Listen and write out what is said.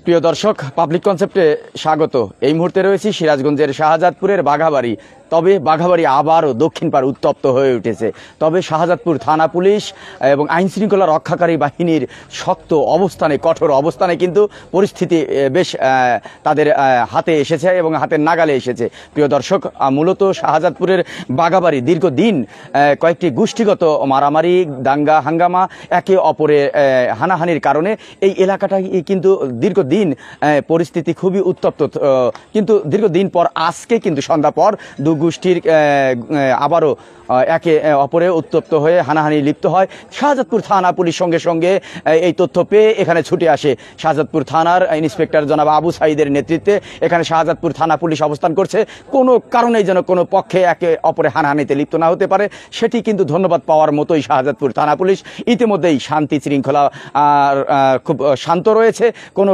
প্রিয় দর্শক, পাবলিক কনসেপ্টে স্বাগত। এই মুহূর্তে রয়েছি সিরাজগঞ্জের শাহজাদপুরের বাঘাবাড়ি। তবে বাঘাবাড়ি আবারও দক্ষিণ পাড় উত্তপ্ত হয়ে উঠেছে। তবে শাহজাদপুর থানা পুলিশ এবং আইনশৃঙ্খলা রক্ষাকারী বাহিনীর শক্ত অবস্থানে, কঠোর অবস্থানে কিন্তু পরিস্থিতি বেশ তাদের হাতে এসেছে এবং হাতের নাগালে এসেছে। প্রিয় দর্শক, মূলত শাহজাদপুরের বাঘাবাড়ি দীর্ঘদিন কয়েকটি গোষ্ঠীগত মারামারি, দাঙ্গা হাঙ্গামা, একে অপরে হানাহানির কারণে এই এলাকাটা কিন্তু দীর্ঘদিন পরিস্থিতি খুবই উত্তপ্ত। কিন্তু দীর্ঘদিন পর আজকে কিন্তু সন্ধ্যা পর দু গোষ্ঠীর আবারও একে অপরে উত্তপ্ত হয়ে হানাহানি লিপ্ত হয়। শাহজাদপুর থানা পুলিশ সঙ্গে সঙ্গে এই তথ্য পেয়ে এখানে ছুটে আসে। শাহজাদপুর থানার ইন্সপেক্টর জনাব আবু সাইদের নেতৃত্বে এখানে শাহজাদপুর থানা পুলিশ অবস্থান করছে। কোনো কারণেই যেন কোনো পক্ষে একে অপরে হানাহানিতে লিপ্ত না হতে পারে, সেটি কিন্তু ধন্যবাদ পাওয়ার মতোই শাহজাদপুর থানা পুলিশ ইতিমধ্যেই শান্তি শৃঙ্খলা খুব শান্ত রয়েছে। কোনো